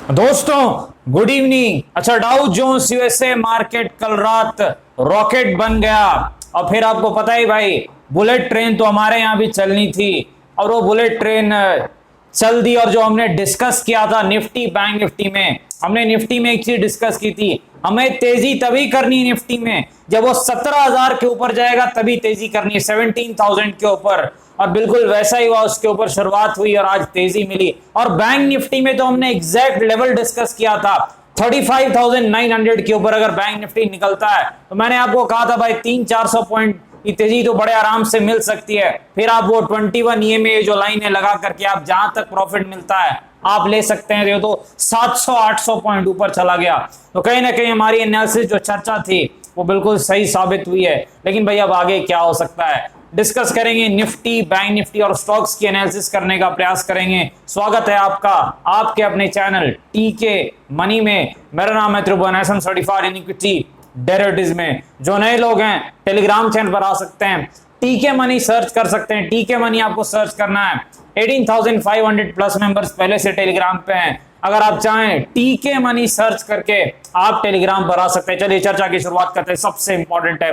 दोस्तों good evening. अच्छा, Dow Jones USA market कल रात रॉकेट बन गया और फिर आपको पता ही भाई, बुलेट ट्रेन तो हमारे यहाँ भी चलनी थी और वो बुलेट ट्रेन चल दी। और जो हमने डिस्कस किया था निफ्टी बैंक निफ्टी में, हमने निफ्टी में एक चीज डिस्कस की थी, हमें तेजी तभी करनी है निफ्टी में जब वो 17,000 के ऊपर जाएगा, तभी तेजी करनी है 17,000 के ऊपर। और बिल्कुल वैसा ही हुआ, उसके ऊपर शुरुआत हुई और आज तेजी मिली। और बैंक निफ्टी में तो हमने एग्जैक्ट लेवल डिस्कस किया था 35,900 के ऊपर अगर बैंक निफ्टी निकलता है तो मैंने आपको कहा था भाई 300-400 पॉइंट की तेजी तो बड़े आराम से मिल सकती है। फिर आप वो 21 ईएमए जो लाइन है लगा करके आप जहां तक प्रॉफिट मिलता है आप ले सकते हैं। ये तो 700-800 पॉइंट ऊपर चला गया, तो कहीं ना कहीं हमारी एनालिसिस जो चर्चा थी वो बिल्कुल सही साबित हुई है। लेकिन भाई अब आगे क्या हो सकता है डिस्कस करेंगे, निफ्टी बैंक निफ्टी और स्टॉक्स की एनालिसिस करने का प्रयास करेंगे। स्वागत है आपका आपके अपने चैनल टीके मनी में। मेरा नाम है Tribhuvan, SM certified in equity derivatives में। जो नए लोग हैं टेलीग्राम चैनल पर आ सकते हैं, टीके मनी सर्च कर सकते हैं। टीके मनी आपको सर्च करना है। 18,500 प्लस मेंबर्स पहले से टेलीग्राम पे हैं। अगर आप चाहें टीके मनी सर्च करके आप टेलीग्राम पर आ सकते हैं। चलिए चर्चा की शुरुआत करते हैं। सबसे इंपॉर्टेंट है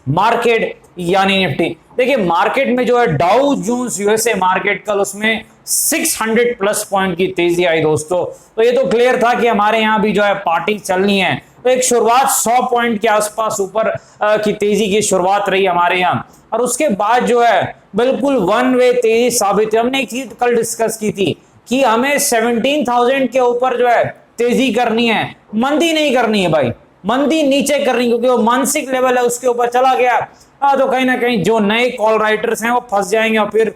मार्केट यानी निफ्टी। देखिए मार्केट में जो है डाउ जोन्स यूएसए मार्केट कल उसमें 600 प्लस पॉइंट की तेजी आई दोस्तों। तो ये तो क्लियर था कि हमारे यहाँ भी जो है पार्टी चलनी है। तो एक शुरुआत 100 पॉइंट के आसपास ऊपर की तेजी की शुरुआत रही हमारे यहाँ, और उसके बाद जो है बिल्कुल वन वे तेजी साबित है। हमने एक चीज कल डिस्कस की थी कि हमें 17,000 के ऊपर जो है तेजी करनी है, मंदी नहीं करनी है भाई, मंदी नीचे करनी, क्योंकि वो मानसिक लेवल है उसके ऊपर चला गया तो कहीं ना कहीं जो नए कॉल राइटर्स हैं वो फंस जाएंगे और फिर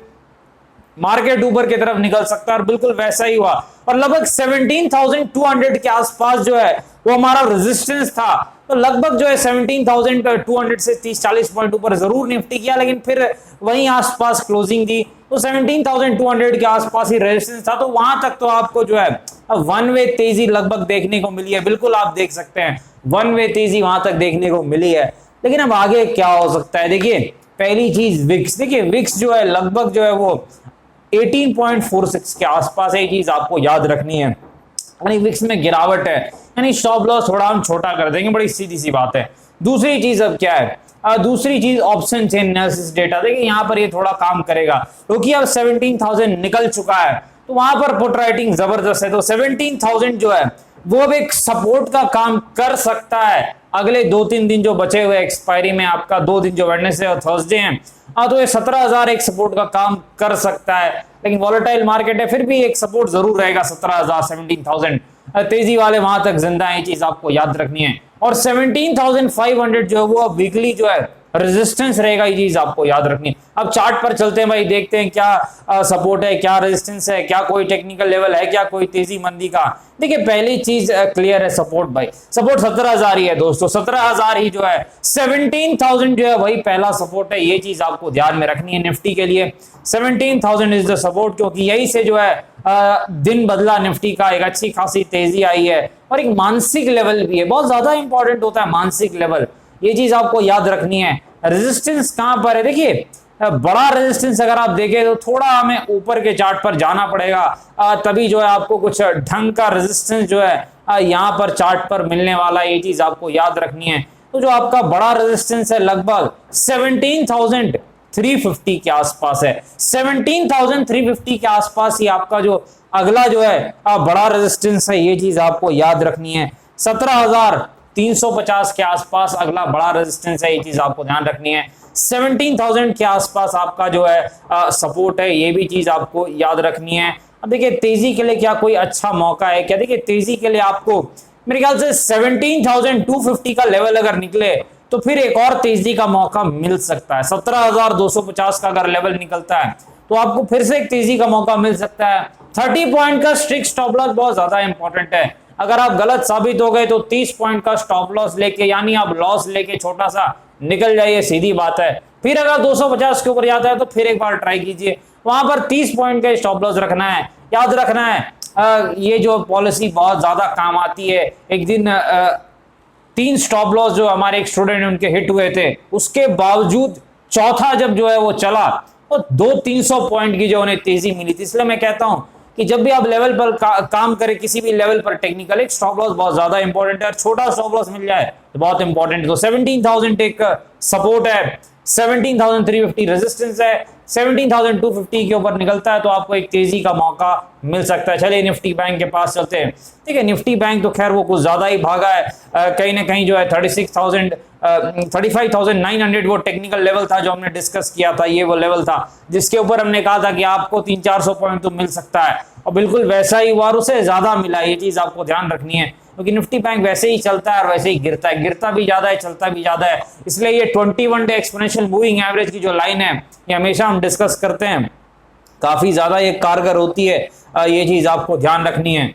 मार्केट ऊपर की तरफ निकल सकता है। और बिल्कुल वैसा ही हुआ और लगभग 17,200 के आसपास जो है वो हमारा रेजिस्टेंस था। तो लगभग जो है 17,200 से 30-40 पॉइंट ऊपर जरूर निफ्टी किया, लेकिन फिर वहीं आसपास क्लोजिंग दी तो 17,200 के आसपास ही रेजिस्टेंस था। तो वहां तक तो आपको जो है वन वे तेजी लगभग देखने को मिली है। बिल्कुल आप देख सकते हैं वन वे तेजी वहां तक देखने को मिली है। लेकिन अब आगे क्या हो सकता है, देखिए पहली चीज विक्स। देखिए विक्स जो है लगभग जो है वो 18.46 के आसपास है, चीज आपको याद रखनी है। यानी विक्स में गिरावट है, यानी स्टॉप लॉस थोड़ा हम छोटा कर देंगे, बड़ी सीधी सी बात है। दूसरी चीज अब क्या है, दूसरी चीज ऑप्शन चेन एनालिसिस डेटा। देखिए यहाँ पर ये थोड़ा काम करेगा क्योंकि अब 17,000 निकल चुका है तो वहां पर पुट राइटिंग जबरदस्त है। तो 17,000 जो है वो अब एक सपोर्ट का काम कर सकता है अगले 2-3 दिन जो बचे हुए एक्सपायरी में। आपका 2 दिन जो वेडनेसडे और थर्सडे हैं तो ये 17,000 एक सपोर्ट का काम कर सकता है। लेकिन वॉलेटाइल मार्केट है, फिर भी एक सपोर्ट जरूर रहेगा 17,000 17,000 तेजी वाले वहां तक जिंदा है, चीज आपको याद रखनी है। और 17,500 जो है वो वीकली जो है रेजिस्टेंस रहेगा, ये चीज आपको याद रखनी है। अब चार्ट पर चलते हैं भाई, देखते हैं क्या सपोर्ट है, क्या रेजिस्टेंस है, क्या कोई टेक्निकल लेवल है, क्या कोई तेजी मंदी का। देखिए पहली चीज क्लियर है, सपोर्ट भाई सपोर्ट 17,000 ही है दोस्तों, 17,000 ही जो है। 17,000 जो है वही पहला सपोर्ट है, ये चीज आपको ध्यान में रखनी है निफ्टी के लिए। 17,000 इज द सपोर्ट, क्योंकि यही से जो है दिन बदला निफ्टी का, एक अच्छी खासी तेजी आई है। और एक मानसिक लेवल भी है, बहुत ज्यादा इंपॉर्टेंट होता है मानसिक लेवल, ये चीज आपको याद रखनी है। रेजिस्टेंस कहां पर है, देखिए बड़ा रेजिस्टेंस अगर आप देखें तो थोड़ा हमें ऊपर के चार्ट पर जाना पड़ेगा, तभी जो है आपको कुछ ढंग का रेजिस्टेंस जो है यहाँ पर चार्ट पर मिलने वाला है, ये चीज आपको याद रखनी है। तो जो आपका बड़ा रेजिस्टेंस है लगभग 17,350 के आसपास है। 17,350 के आसपास ही आपका जो अगला जो है बड़ा रेजिस्टेंस है, ये चीज आपको याद रखनी है। 17,350 के आसपास अगला बड़ा रेजिस्टेंस है, ये चीज आपको ध्यान रखनी है। 17,000 के आसपास आपका जो है सपोर्ट है, ये भी चीज आपको याद रखनी है। अब देखिए तेजी के लिए क्या कोई अच्छा मौका है क्या, देखिए तेजी के लिए आपको मेरे ख्याल से 17,250 का लेवल अगर निकले तो फिर एक और तेजी का मौका मिल सकता है। 17,250 का अगर लेवल निकलता है तो आपको फिर से एक तेजी का मौका मिल सकता है। 30 पॉइंट का स्ट्रिक्ट स्टॉप लॉस बहुत ज्यादा इंपॉर्टेंट है। अगर आप गलत साबित हो गए तो 30 पॉइंट का स्टॉप लॉस लेके, यानी आप लॉस लेके छोटा सा निकल जाइए, सीधी बात है। फिर अगर 250 के ऊपर जाता है तो फिर एक बार ट्राई कीजिए, वहां पर 30 पॉइंट का स्टॉप लॉस रखना है। याद रखना है ये जो पॉलिसी बहुत ज्यादा काम आती है। एक दिन 3 स्टॉप लॉस जो हमारे एक स्टूडेंट उनके हिट हुए थे, उसके बावजूद चौथा जब जो है वो चला तो 200-300 पॉइंट की जो उन्हें तेजी मिली थी। इसलिए मैं कहता हूं कि कि जब भी आप लेवल पर काम करें, किसी भी लेवल पर टेक्निकल, एक स्टॉप लॉस बहुत ज्यादा इंपॉर्टेंट है, और छोटा स्टॉप लॉस मिल जाए तो बहुत इंपॉर्टेंट है। तो 17,000 एक सपोर्ट है, 17,350 रेजिस्टेंस है, 17,250 के ऊपर निकलता है तो आपको एक तेजी का मौका मिल सकता है। चलिए निफ्टी बैंक के पास चलते हैं। ठीक है, निफ्टी बैंक तो खैर वो कुछ ज्यादा ही भागा है, कहीं ना कहीं जो है 35,900 वो टेक्निकल लेवल था जो हमने डिस्कस किया था, ये वो लेवल था जिसके ऊपर हमने कहा था कि आपको 300-400 पॉइंट तो मिल सकता है, और बिल्कुल वैसा ही हुआ, उससे ज्यादा मिला। ये चीज आपको ध्यान रखनी है, क्योंकि निफ्टी बैंक वैसे ही चलता है और वैसे ही गिरता है, गिरता भी ज्यादा है, चलता भी ज्यादा है। इसलिए ये 21 डे एक्सपोनेंशियल मूविंग एवरेज की जो लाइन है, ये हमेशा हम डिस्कस करते हैं, काफी ज्यादा ये कारगर होती है, ये चीज आपको ध्यान रखनी है।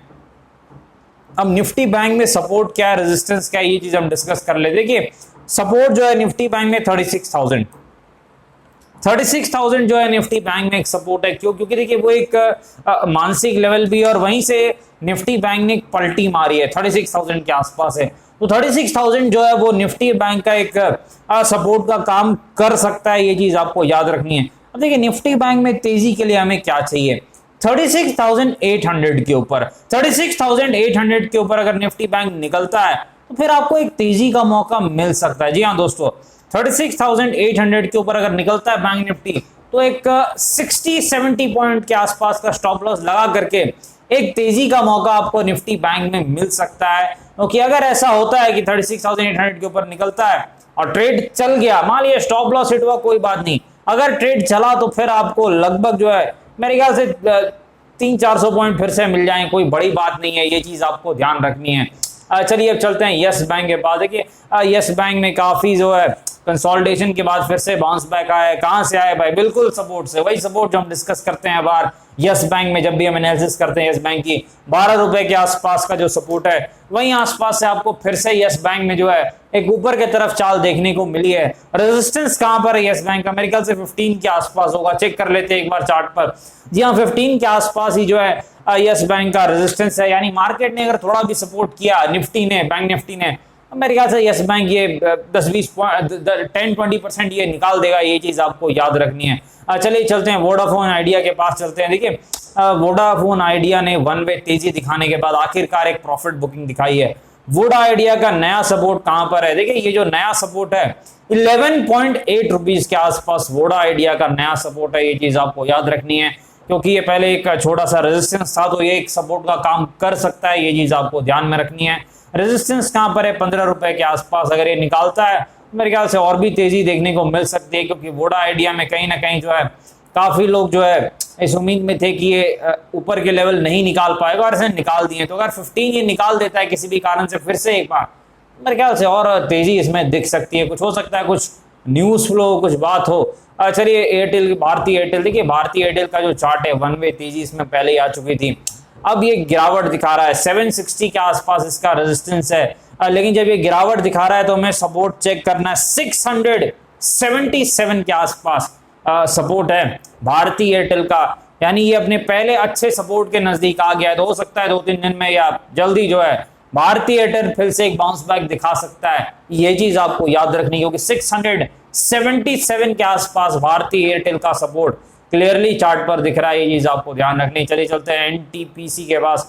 अब निफ्टी बैंक में सपोर्ट क्या है, रेजिस्टेंस क्या है, ये चीज हम डिस्कस कर ले। देखिए सपोर्ट जो है निफ्टी बैंक में 36,000 जो है निफ्टी बैंक में एक सपोर्ट है। क्यों? क्योंकि देखिए वो एक मानसिक लेवल भी, और वहीं से निफ्टी बैंक ने एक पलटी मारी है, 36,000 के आसपास है। तो 36,000 जो है वो निफ्टी बैंक का एक सपोर्ट का काम कर सकता है, ये चीज आपको याद रखनी है। अब देखिए निफ्टी बैंक में तेजी के लिए हमें क्या चाहिए, 36,800 के ऊपर, 36,800 के ऊपर अगर निफ्टी बैंक निकलता है तो फिर आपको एक तेजी का मौका मिल सकता है। जी हाँ दोस्तों, 36,800 के ऊपर अगर निकलता है बैंक निफ्टी तो एक 60-70 पॉइंट के आसपास का स्टॉप लॉस लगा करके एक तेजी का मौका आपको निफ्टी बैंक में मिल सकता है। क्योंकि अगर ऐसा होता है कि 36,800 के ऊपर निकलता है और ट्रेड चल गया, मान लिया स्टॉप लॉस हिट हुआ, कोई बात नहीं, अगर ट्रेड चला तो फिर आपको लगभग जो है मेरे ख्याल से 300-400 पॉइंट फिर से मिल जाए, कोई बड़ी बात नहीं है, ये चीज आपको ध्यान रखनी है। चलिए अब चलते हैं यस बैंक के पास। देखिए यस बैंक में काफी जो है कंसोलिडेशन के बाद फिर से बाउंस बैक आया है। कहां से आया भाई? बिल्कुल सपोर्ट से, वही सपोर्ट जो हम डिस्कस करते हैं बार यस बैंक में, जब भी हम एनालिसिस करते हैं यस बैंक की 12 रुपए के आसपास का जो सपोर्ट है, वहीं आसपास से आपको फिर से यस बैंक में जो है एक ऊपर की तरफ चाल देखने को मिली है। रेजिस्टेंस कहां पर है यस बैंक का? मेरे ख्याल से 15 के आसपास होगा, चेक कर लेते हैं एक बार चार्ट पर। जी हाँ, 15 के आसपास ही जो है यस बैंक का रेजिस्टेंस है। यानी मार्केट ने अगर थोड़ा भी सपोर्ट किया निफ्टी ने, बैंक निफ्टी ने, मेरे ख्याल से यस बैंक ये 10-20% ये निकाल देगा, ये चीज आपको याद रखनी है। चलिए चलते हैं वोडाफोन आइडिया के पास चलते हैं। देखिए वोडाफोन आइडिया ने वन वे तेजी दिखाने के बाद आखिरकार एक प्रॉफिट बुकिंग दिखाई है। वोडा आइडिया का नया सपोर्ट कहां पर है? देखिए ये जो नया सपोर्ट है 11.8 रुपीज के आसपास वोडा आइडिया का नया सपोर्ट है, ये चीज आपको याद रखनी है, क्योंकि ये पहले एक छोटा सा रेजिस्टेंस था, तो ये एक सपोर्ट का काम कर सकता है, ये चीज आपको ध्यान में रखनी है। रेजिस्टेंस कहां पर है? 15 रुपए के आसपास। अगर ये निकालता है मेरे ख्याल से और भी तेजी देखने को मिल सकती है, क्योंकि वोडा आइडिया में कहीं ना कहीं जो है काफी लोग जो है इस उम्मीद में थे कि ये ऊपर के लेवल नहीं निकाल पाएगा, और ऐसे निकाल दिए। तो अगर 15 ये निकाल देता है किसी भी कारण से फिर से एक बार, मेरे ख्याल से और तेजी इसमें दिख सकती है। कुछ हो सकता है, कुछ न्यूज फ्लो, कुछ बात हो। चलिए एयरटेल, भारतीय एयरटेल, देखिए भारतीय एयरटेल का जो चार्ट है वन वे तेजी इसमें पहले ही आ चुकी थी, अब ये गिरावट दिखा रहा है। 760 के आसपास इसका रेजिस्टेंस है, लेकिन जब ये गिरावट दिखा रहा है तो हमें सपोर्ट चेक करना है। 677 के आसपास सपोर्ट है भारतीय एयरटेल का, यानी ये अपने पहले अच्छे सपोर्ट के नजदीक आ गया है। तो हो सकता है 2-3 दिन में या जल्दी जो है भारतीय एयरटेल फिर से एक बाउंस बैक दिखा सकता है, ये चीज आपको याद रखनी है, क्योंकि 677 के आसपास भारतीय एयरटेल का सपोर्ट क्लियरली चार्ट पर दिख रहा है, ये चीज आपको ध्यान रखनी। चलिए चलते हैं एनटीपीसी के पास।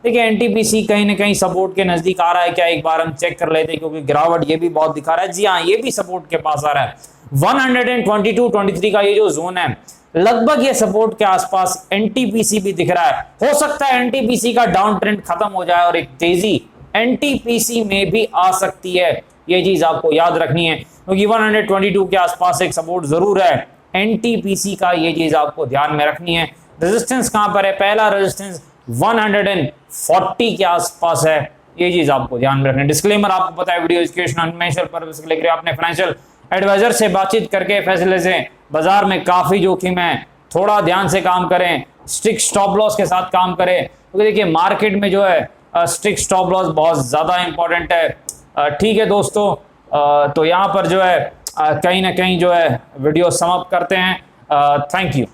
देखिए एनटीपीसी कहीं ना कहीं सपोर्ट के नजदीक आ रहा है क्या, एक बार हम चेक कर लेते हैं, क्योंकि गिरावट ये भी बहुत दिखा रहा है। जी हाँ, ये भी सपोर्ट के पास आ रहा है। 122-23 का ये जो जोन है, लगभग ये सपोर्ट के आसपास एनटीपीसी भी दिख रहा है। हो सकता है एनटीपीसी का डाउन ट्रेंड खत्म हो जाए और एक तेजी एनटीपीसी में भी आ सकती है, ये चीज आपको याद रखनी है, क्योंकि 122 के आसपास एक सपोर्ट जरूर है एनटीपीसी का, ये चीज आपको ध्यान में रखनी है। रेजिस्टेंस कहां पर है? पहला रेजिस्टेंस 140 के आसपास है, ये चीज आपको ध्यान में रखनी है। डिस्क्लेमर, आपको पता है वीडियो एजुकेशन फाइनेंशियल पर्पस के लिए अपने फाइनेंशियल एडवाइजर से बातचीत करके फैसले से, बाजार में काफी जोखिम है, थोड़ा ध्यान से काम करें, स्ट्रिक्ट स्टॉप लॉस के साथ काम करें, क्योंकि देखिए मार्केट में जो है स्ट्रिक्ट स्टॉप लॉस बहुत ज्यादा इंपॉर्टेंट है। ठीक है दोस्तों, तो यहाँ पर जो है कहीं ना कहीं जो है वीडियो समाप्त करते हैं। Thank you.